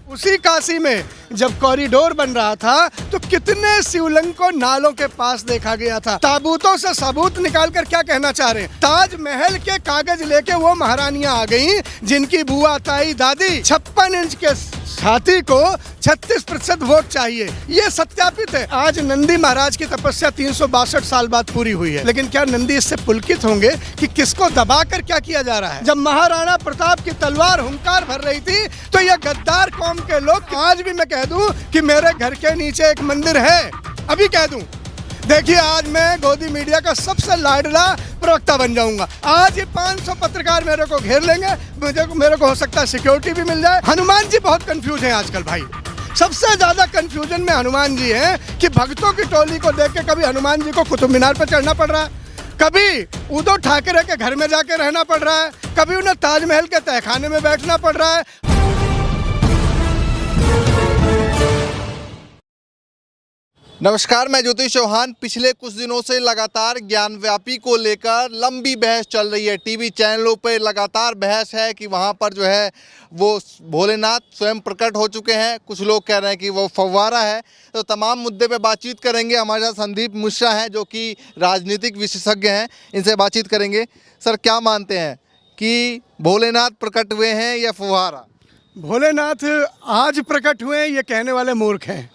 उसी काशी में जब कॉरिडोर बन रहा था तो कितने शिवलिंग को नालों के पास देखा गया था। ताबूतों से सबूत निकालकर क्या कहना चाह रहे हैं? ताजमहल के कागज लेके वो महारानियां आ गईं जिनकी बुआ ताई दादी 56 इंच के हाथी को 36% वोट चाहिए। ये सत्यापित है। आज नंदी महाराज की तपस्या 362 साल बाद पूरी हुई है, लेकिन क्या नंदी इससे पुलकित होंगे कि किसको दबाकर क्या किया जा रहा है? जब महाराणा प्रताप की तलवार हुंकार भर रही थी तो ये गद्दार कौम के लोग, आज भी मैं कह दूं कि मेरे घर के नीचे एक मंदिर है, अभी कह दूं, देखिए आज मैं गोदी मीडिया का सबसे लाडला प्रवक्ता बन जाऊंगा। आज ये 500 पत्रकार मेरे को घेर लेंगे, मेरे को हो सकता है सिक्योरिटी भी मिल जाए। हनुमान जी बहुत कंफ्यूज हैं आजकल भाई, सबसे ज्यादा कंफ्यूजन में हनुमान जी हैं कि भक्तों की टोली को देख के कभी हनुमान जी को कुतुब मीनार पर चढ़ना पड़ रहा है, कभी उद्धव ठाकरे के घर में जाके रहना पड़ रहा है, कभी उन्हें ताजमहल के तहखाने में बैठना पड़ रहा है। नमस्कार, मैं ज्योतिष चौहान। पिछले कुछ दिनों से लगातार ज्ञानव्यापी को लेकर लंबी बहस चल रही है। टीवी चैनलों पे लगातार बहस है कि वहाँ पर जो है वो भोलेनाथ स्वयं प्रकट हो चुके हैं, कुछ लोग कह रहे हैं कि वो फव्वारा है। तो तमाम मुद्दे पे बातचीत करेंगे। हमारे साथ संदीप मिश्रा हैं जो कि राजनीतिक विशेषज्ञ हैं, इनसे बातचीत करेंगे। सर, क्या मानते हैं कि भोलेनाथ प्रकट हुए हैं या फव्वारा? भोलेनाथ आज प्रकट हुए हैं ये कहने वाले मूर्ख हैं।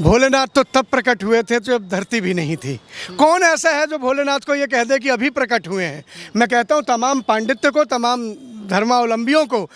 भोलेनाथ तो तब प्रकट हुए थे जब धरती भी नहीं थी। कौन ऐसा है जो भोलेनाथ को ये कह दे कि अभी प्रकट हुए हैं? मैं कहता हूँ तमाम पांडित्य को, तमाम धर्मावलंबियों को,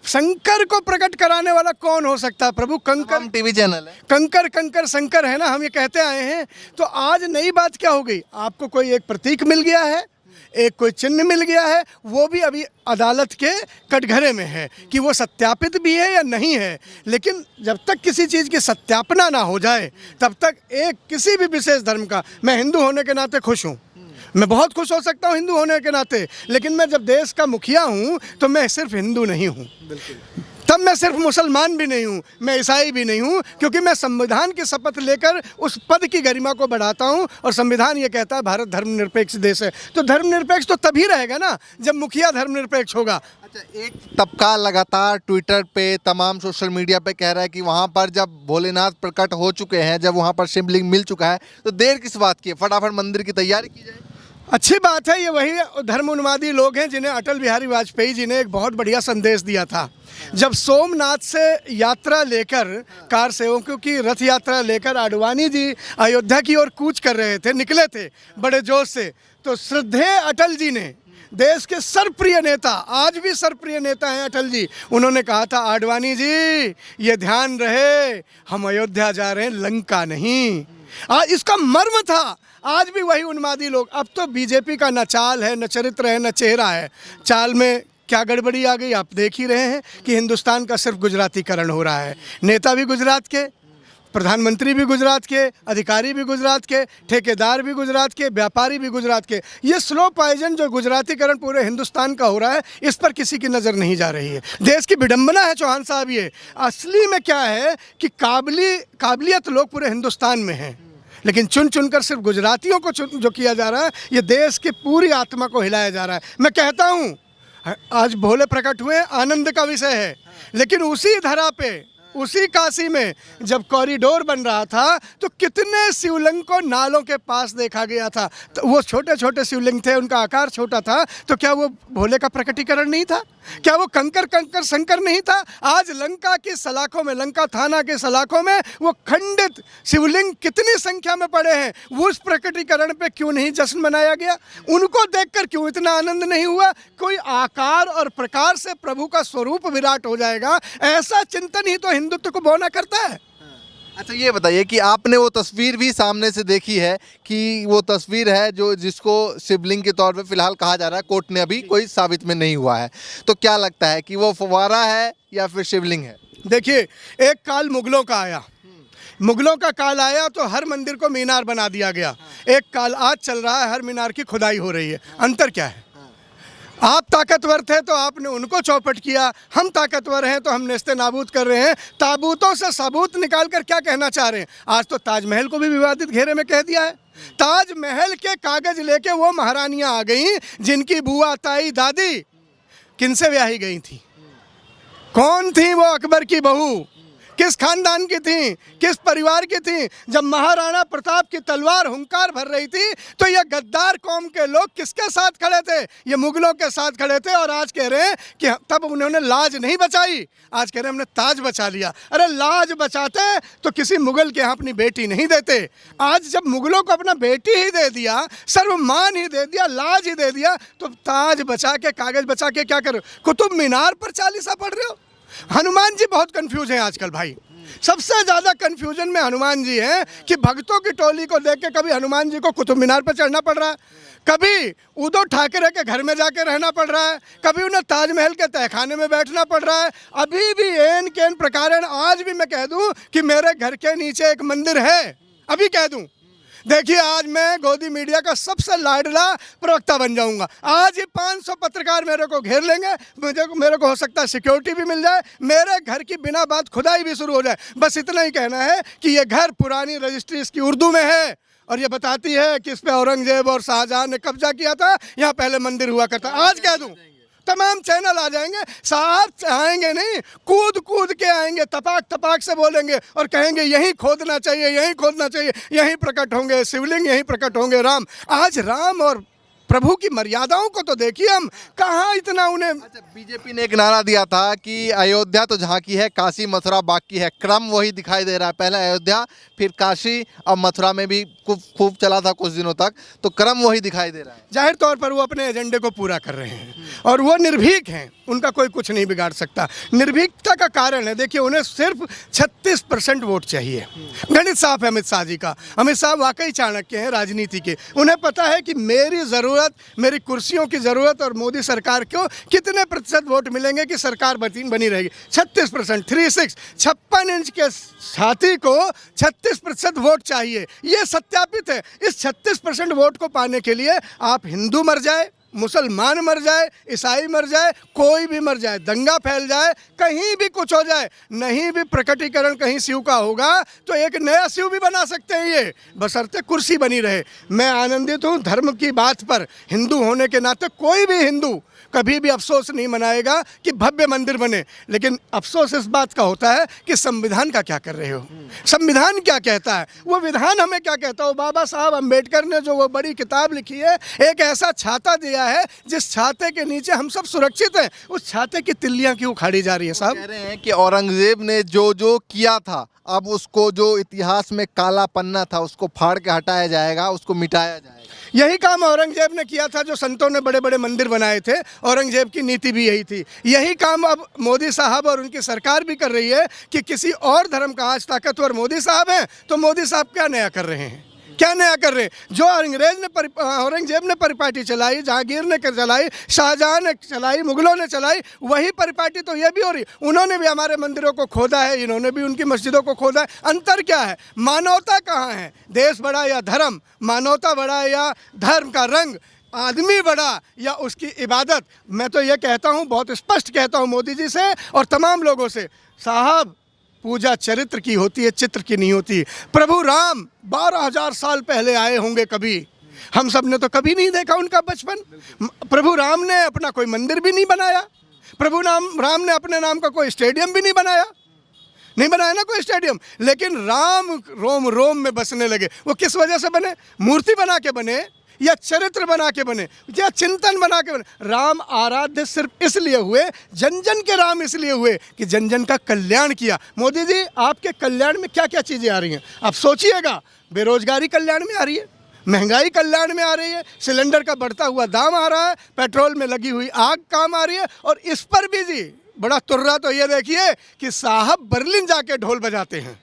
शंकर को प्रकट कराने वाला कौन हो सकता है? प्रभु कंकर टीवी चैनल है, कंकर कंकर शंकर है ना, हम ये कहते आए हैं। तो आज नई बात क्या हो गई? आपको कोई एक प्रतीक मिल गया है, एक कोई चिन्ह मिल गया है, वो भी अभी अदालत के कटघरे में है कि वो सत्यापित भी है या नहीं है। लेकिन जब तक किसी चीज़ की सत्यापना ना हो जाए तब तक एक किसी भी विशेष धर्म का, मैं हिंदू होने के नाते खुश हूँ, मैं बहुत खुश हो सकता हूँ हिंदू होने के नाते, लेकिन मैं जब देश का मुखिया हूँ तो मैं सिर्फ हिंदू नहीं हूँ, तब मैं सिर्फ मुसलमान भी नहीं हूँ, मैं ईसाई भी नहीं हूँ, क्योंकि मैं संविधान की शपथ लेकर उस पद की गरिमा को बढ़ाता हूँ। और संविधान ये कहता है भारत धर्मनिरपेक्ष देश है। तो धर्मनिरपेक्ष तो तभी रहेगा ना जब मुखिया धर्मनिरपेक्ष होगा। अच्छा, एक तबका लगातार ट्विटर पे, तमाम सोशल मीडिया पे कह रहा है कि वहाँ पर जब भोलेनाथ प्रकट हो चुके हैं, जब वहाँ पर शिवलिंग मिल चुका है, तो देर किस बात की है, फटाफट मंदिर की तैयारी की जाए। अच्छी बात है। ये वही धर्म उन्मादी लोग हैं जिन्हें अटल बिहारी वाजपेयी जी ने एक बहुत बढ़िया संदेश दिया था। जब सोमनाथ से यात्रा लेकर, कार सेवकों की रथ यात्रा लेकर आडवाणी जी अयोध्या की ओर कूच कर रहे थे, निकले थे बड़े जोश से, तो श्रद्धेय अटल जी ने, देश के सर्वप्रिय नेता, आज भी सर्वप्रिय नेता हैं अटल जी, उन्होंने कहा था आडवाणी जी ये ध्यान रहे हम अयोध्या जा रहे हैं, लंका नहीं। इसका मर्म था। आज भी वही उन्मादी लोग, अब तो बीजेपी का न चाल है, न चरित्र है, न चेहरा है। चाल में क्या गड़बड़ी आ गई आप देख ही रहे हैं कि हिंदुस्तान का सिर्फ गुजरातीकरण हो रहा है। नेता भी गुजरात के, प्रधानमंत्री भी गुजरात के, अधिकारी भी गुजरात के, ठेकेदार भी गुजरात के, व्यापारी भी गुजरात के। ये स्लो पॉइजन जो गुजरातीकरण पूरे हिंदुस्तान का हो रहा है, इस पर किसी की नज़र नहीं जा रही है। देश की विडंबना है चौहान साहब। ये असली में क्या है कि काबिलियत लोग पूरे हिंदुस्तान में हैं, लेकिन चुन चुनकर सिर्फ गुजरातियों को जो किया जा रहा है, ये देश की पूरी आत्मा को हिलाया जा रहा है। मैं कहता हूँ आज भोले प्रकट हुए, आनंद का विषय है, लेकिन उसी धरा पे, उसी काशी में जब कॉरिडोर बन रहा था तो कितने शिवलिंग को नालों के पास देखा गया था। तो वो छोटे छोटे शिवलिंग थे, उनका आकार छोटा था, तो क्या वो भोले का प्रकटीकरण नहीं था? क्या वो कंकर कंकर शंकर नहीं था? आज लंका की सलाखों में, लंका थाना के सलाखों में वो खंडित शिवलिंग कितनी संख्या में पड़े हैं, वो उस प्रकटीकरण पे क्यों नहीं जश्न मनाया गया? उनको देखकर क्यों इतना आनंद नहीं हुआ? कोई आकार और प्रकार से प्रभु का स्वरूप विराट हो जाएगा, ऐसा चिंतन ही तो हिंदुत्व को बौना करता है। अच्छा, ये बताइए कि आपने वो तस्वीर भी सामने से देखी है कि वो तस्वीर है जो जिसको शिवलिंग के तौर पे फिलहाल कहा जा रहा है, कोर्ट ने अभी कोई साबित में नहीं हुआ है, तो क्या लगता है कि वो फव्वारा है या फिर शिवलिंग है? देखिए, एक काल मुगलों का आया, मुगलों का काल आया तो हर मंदिर को मीनार बना दिया गया। एक काल आज चल रहा है, हर मीनार की खुदाई हो रही है। अंतर क्या है? आप ताकतवर थे तो आपने उनको चौपट किया, हम ताकतवर हैं तो हम नेस्ते नाबूद कर रहे हैं। ताबूतों से सबूत निकालकर क्या कहना चाह रहे हैं? आज तो ताजमहल को भी विवादित घेरे में कह दिया है। ताजमहल के कागज लेके वो महारानियां आ गईं जिनकी बुआ ताई दादी किनसे ब्याही गई थी। कौन थी वो अकबर की बहू, किस खानदान की थी, किस परिवार की थी? जब महाराणा प्रताप की तलवार हुंकार भर रही थी तो ये गद्दार कौम के लोग किसके साथ खड़े थे? ये मुगलों के साथ खड़े थे। और आज कह रहे हैं कि तब उन्होंने लाज नहीं बचाई, आज कह रहे हैं हमने ताज बचा लिया। अरे लाज बचाते तो किसी मुगल के यहाँ अपनी बेटी नहीं देते। आज जब मुगलों को अपना बेटी ही दे दिया, सर्वमान ही दे दिया, लाज ही दे दिया, तो ताज बचा के, कागज बचा के क्या करो? कुतुब मीनार पर चालीसा पढ़ रहे हो? हनुमान जी बहुत कंफ्यूज हैं आजकल भाई। सबसे ज़्यादा कंफ्यूजन में हनुमान जी हैं कि भक्तों की टोली को देख के कभी हनुमान जी को कुतुब मीनार पर चढ़ना पड़ रहा है, कभी उद्धव ठाकरे के घर में जाके रहना पड़ रहा है, कभी उन्हें ताजमहल के तहखाने में बैठना पड़ रहा है। अभी भी एन केन प्रकार आज भी मैं कह दूं कि मेरे घर के नीचे एक मंदिर है, अभी कह दूं। देखिए आज मैं गोदी मीडिया का सबसे लाडला प्रवक्ता बन जाऊंगा। आज ही 500 पत्रकार मेरे को घेर लेंगे, मेरे को हो सकता है सिक्योरिटी भी मिल जाए, मेरे घर की बिना बात खुदाई भी शुरू हो जाए। बस इतना ही कहना है कि ये घर पुरानी रजिस्ट्री इसकी उर्दू में है और ये बताती है कि इस पे औरंगजेब और शाहजहां ने कब्जा किया था, यहाँ पहले मंदिर हुआ करता। आज कह दूं तमाम चैनल आ जाएंगे, साहब आएंगे नहीं, कूद कूद के आएंगे, तपाक तपाक से बोलेंगे और कहेंगे यहीं खोदना चाहिए, यहीं खोदना चाहिए, यहीं प्रकट होंगे शिवलिंग, यहीं प्रकट होंगे राम। आज राम और प्रभु की मर्यादाओं को तो देखिए, हम कहाँ इतना उन्हें। अच्छा, बीजेपी ने एक नारा दिया था कि अयोध्या तो झांकी है, काशी मथुरा बाकी है। क्रम वही दिखाई दे रहा है, पहले अयोध्या फिर काशी, अब मथुरा में भी खूब चला था कुछ दिनों तक, तो क्रम वही दिखाई दे रहा है। जाहिर तौर पर वो अपने एजेंडे को पूरा कर रहे हैं और वो निर्भीक हैं, उनका कोई कुछ नहीं बिगाड़ सकता। निर्भीकता का कारण है, देखिए उन्हें सिर्फ 36% वोट चाहिए। गणित साफ है अमित शाह जी का। अमित शाह वाकई चाणक्य हैं राजनीति के, उन्हें पता है कि मेरी ज़रूरत, मेरी कुर्सियों की ज़रूरत और मोदी सरकार को कितने प्रतिशत वोट मिलेंगे कि सरकार बनी रहेगी। 36%, 56 इंच के छाती को 36% वोट चाहिए, ये सत्यापित है। इस 36% वोट को पाने के लिए आप हिंदू मर जाए, मुसलमान मर जाए, ईसाई मर जाए, कोई भी मर जाए, दंगा फैल जाए, कहीं भी कुछ हो जाए, नहीं भी प्रकटीकरण कहीं शिव का होगा तो एक नया शिव भी बना सकते हैं ये, बशर्ते कुर्सी बनी रहे। मैं आनंदित हूँ धर्म की बात पर, हिंदू होने के नाते कोई भी हिंदू कभी भी अफसोस नहीं मनाएगा कि भव्य मंदिर बने, लेकिन अफसोस इस बात का होता है कि संविधान का क्या कर रहे हो, संविधान क्या कहता है, वो विधान हमें क्या कहता है। बाबा साहब अम्बेडकर ने जो वो बड़ी किताब लिखी है, एक ऐसा छाता दिया है जिस छाते के नीचे हम सब सुरक्षित हैं, उस छाते की तिल्लियां क्यों उखाड़ी जा रही है साहब? कह रहे हैं कि औरंगजेब ने जो किया था, अब उसको जो इतिहास में काला पन्ना था उसको फाड़ के हटाया जाएगा, उसको मिटाया जाएगा। यही काम औरंगजेब ने किया था, जो संतों ने बड़े बड़े मंदिर बनाए थे, औरंगजेब की नीति भी यही थी। यही काम अब मोदी साहब और उनकी सरकार भी कर रही है कि किसी और धर्म का, आज ताकतवर मोदी साहब हैं तो मोदी साहब क्या नया कर रहे हैं, क्या नया कर रहे हैं? जो औरंगजेब ने परिपाटी चलाई, जहांगीर ने चलाई, शाहजहां ने चलाई, मुगलों ने चलाई, वही परिपाटी तो ये भी हो रही। उन्होंने भी हमारे मंदिरों को खोदा है, इन्होंने भी उनकी मस्जिदों को खोदा है। अंतर क्या है? मानवता कहाँ है? देश बड़ा या धर्म, मानवता बड़ा या धर्म का रंग, आदमी बड़ा या उसकी इबादत? मैं तो ये कहता हूँ, बहुत स्पष्ट कहता हूँ मोदी जी से और तमाम लोगों से, साहब पूजा चरित्र की होती है, चित्र की नहीं होती। प्रभु राम 12,000 साल पहले आए होंगे कभी, हम सब ने तो कभी नहीं देखा उनका बचपन। प्रभु राम ने अपना कोई मंदिर भी नहीं बनाया, प्रभु राम ने अपने नाम का कोई स्टेडियम भी नहीं बनाया ना कोई स्टेडियम, लेकिन राम रोम रोम में बसने लगे। वो किस वजह से बने? मूर्ति बना के बने या चरित्र बना के बने या चिंतन बना के बने? राम आराध्य सिर्फ इसलिए हुए, जन जन के राम इसलिए हुए कि जन जन का कल्याण किया। मोदी जी आपके कल्याण में क्या क्या चीज़ें आ रही हैं आप सोचिएगा। बेरोजगारी कल्याण में आ रही है, महंगाई कल्याण में आ रही है, सिलेंडर का बढ़ता हुआ दाम आ रहा है, पेट्रोल में लगी हुई आग काम आ रही है। और इस पर भी जी बड़ा तुर्रा तो ये देखिए कि साहब बर्लिन जाके ढोल बजाते हैं।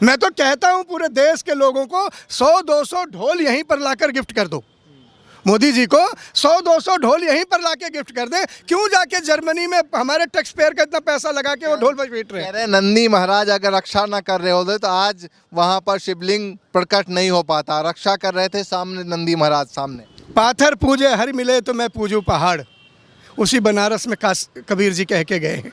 मैं तो कहता हूं पूरे देश के लोगों को 100-200 ढोल यहीं पर लाकर गिफ्ट कर दो। मोदी जी को 100-200 ढोल यहीं पर लाके गिफ्ट कर दें। क्यों जाके जर्मनी में हमारे टैक्स पेयर का इतना पैसा लगा के वो ढोल बजा रहे हैं? नंदी महाराज अगर रक्षा ना कर रहे होते तो आज वहाँ पर शिवलिंग प्रकट नहीं हो पाता। रक्षा कर रहे थे सामने नंदी महाराज सामने। पाथर पूजे हर मिले तो मैं पूजूं पहाड़, उसी बनारस में कबीर जी कह के गए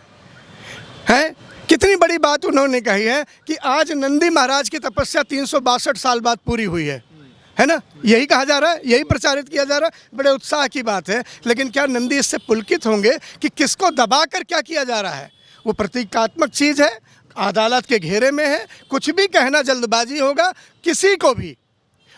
हैं। कितनी बड़ी बात उन्होंने कही है कि आज नंदी महाराज की तपस्या 362 साल बाद पूरी हुई है ना? यही कहा जा रहा है, यही प्रचारित किया जा रहा है। बड़े उत्साह की बात है, लेकिन क्या नंदी इससे पुलकित होंगे कि किसको दबाकर क्या किया जा रहा है? वो प्रतीकात्मक चीज़ है, अदालत के घेरे में है, कुछ भी कहना जल्दबाजी होगा किसी को भी।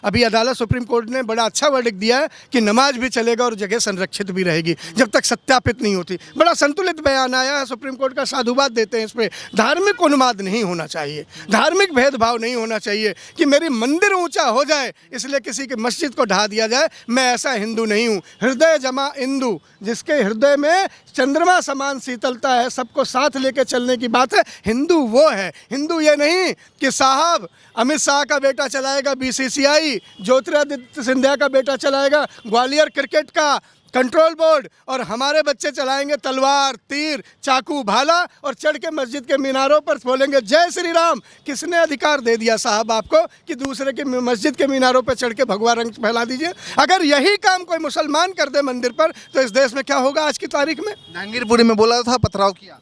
अभी अदालत सुप्रीम कोर्ट ने बड़ा अच्छा वर्डिक्ट दिया है कि नमाज भी चलेगा और जगह संरक्षित भी रहेगी जब तक सत्यापित नहीं होती। बड़ा संतुलित बयान आया है, सुप्रीम कोर्ट का साधुवाद देते हैं इस पर। धार्मिक उन्माद नहीं होना चाहिए, धार्मिक भेदभाव नहीं होना चाहिए कि मेरी मंदिर ऊंचा हो जाए इसलिए किसी की मस्जिद को ढा दिया जाए। मैं ऐसा हिंदू नहीं हूँ। हृदय जमा हिंदू, जिसके हृदय में चंद्रमा समान शीतलता है, सबको साथ लेके चलने की बात है, हिंदू वो है। हिंदू ये नहीं कि साहब अमित शाह का बेटा चलाएगा बीसीसीआई, ज्योतिरादित्य सिंधिया का बेटा चलाएगा ग्वालियर क्रिकेट का कंट्रोल बोर्ड और हमारे बच्चे चलाएंगे तलवार, तीर, चाकू, भाला और चढ़ के मस्जिद के मीनारों पर बोलेंगे जय श्री राम। किसने अधिकार दे दिया साहब आपको कि दूसरे के मस्जिद के मीनारों पर चढ़ के भगवा रंग फैला दीजिए? अगर यही काम कोई मुसलमान कर दे मंदिर पर तो इस देश में क्या होगा आज की तारीख में? जहांगीरपुरी में बोला था पथराव किया।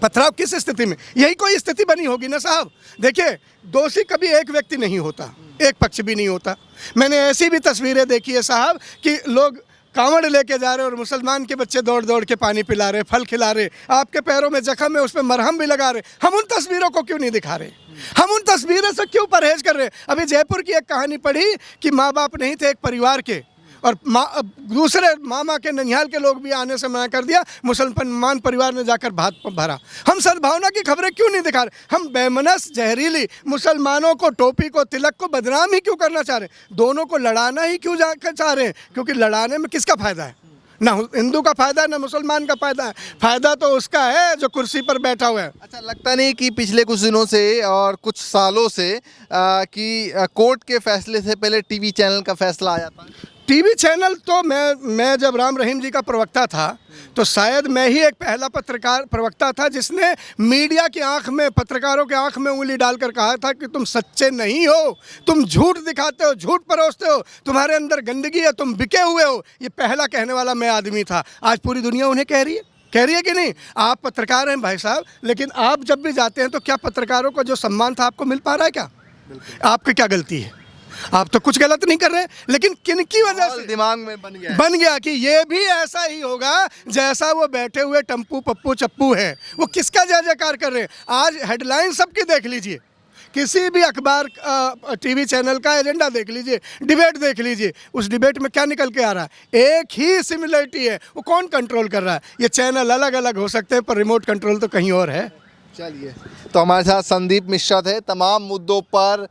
पथराव किस स्थिति में? यही कोई स्थिति बनी होगी ना साहब। देखिए, दोषी कभी एक व्यक्ति नहीं होता, एक पक्ष भी नहीं होता। मैंने ऐसी भी तस्वीरें देखी है साहब कि लोग कांवड़ लेके जा रहे और मुसलमान के बच्चे दौड़ दौड़ के पानी पिला रहे, फल खिला रहे, आपके पैरों में जख्म है उस पर मरहम भी लगा रहे। हम उन तस्वीरों को क्यों नहीं दिखा रहे? हम उन तस्वीरों से क्यों परहेज कर रहे? अभी जयपुर की एक कहानी पढ़ी कि माँ बाप नहीं थे एक परिवार के और दूसरे मामा के ननिहाल के लोग भी आने से मना कर दिया, मुसलमान परिवार ने जाकर भात भरा। हम सद्भावना की खबरें क्यों नहीं दिखा रहे? हम बेमनस जहरीली मुसलमानों को, टोपी को, तिलक को बदनाम ही क्यों करना चाह रहे हैं? दोनों को लड़ाना ही क्यों जाकर चाह रहे हैं? क्योंकि लड़ाने में किसका फायदा है? ना हिंदू का फायदा है ना मुसलमान का फायदा है। फायदा तो उसका है जो कुर्सी पर बैठा हुआ है। अच्छा, लगता नहीं कि पिछले कुछ दिनों से और कुछ सालों से कि कोर्ट के फैसले से पहले टीवी चैनल का फैसला आया था? टीवी चैनल तो मैं जब राम रहीम जी का प्रवक्ता था तो शायद मैं ही एक पहला पत्रकार प्रवक्ता था जिसने मीडिया की आंख में, पत्रकारों के आंख में उंगली डालकर कहा था कि तुम सच्चे नहीं हो, तुम झूठ दिखाते हो, झूठ परोसते हो, तुम्हारे अंदर गंदगी है, तुम बिके हुए हो। ये पहला कहने वाला मैं आदमी था। आज पूरी दुनिया उन्हें कह रही है कि नहीं? आप पत्रकार हैं भाई साहब, लेकिन आप जब भी जाते हैं तो क्या पत्रकारों को जो सम्मान था आपको मिल पा रहा है क्या? आपकी क्या गलती है? आप तो कुछ गलत नहीं कर रहे, लेकिन किन की वजह से दिमाग में बन गया कि ये भी ऐसा ही होगा जैसा वो बैठे हुए टम्पू पप्पू चप्पू है। वो किसका जय जयकार कर रहे हैं? आज हेडलाइन सबकी देख लीजिए, किसी भी अखबार टीवी चैनल का एजेंडा देख लीजिए, डिबेट देख लीजिए, उस डिबेट में क्या निकल के आ रहा है? एक ही सिमिलरिटी है। वो कौन कंट्रोल कर रहा है? ये चैनल अलग अलग हो सकते हैं पर रिमोट कंट्रोल तो कहीं और है। चलिए, तो हमारे साथ संदीप मिश्रा थे। तमाम मुद्दों पर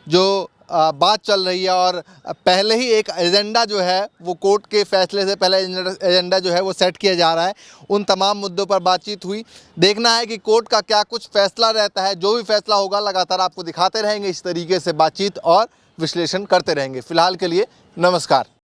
जो बात चल रही है और पहले ही एक एजेंडा जो है वो कोर्ट के फैसले से पहले एजेंडा जो है वो सेट किया जा रहा है, उन तमाम मुद्दों पर बातचीत हुई। देखना है कि कोर्ट का क्या कुछ फैसला रहता है। जो भी फैसला होगा लगातार आपको दिखाते रहेंगे, इस तरीके से बातचीत और विश्लेषण करते रहेंगे। फिलहाल के लिए नमस्कार।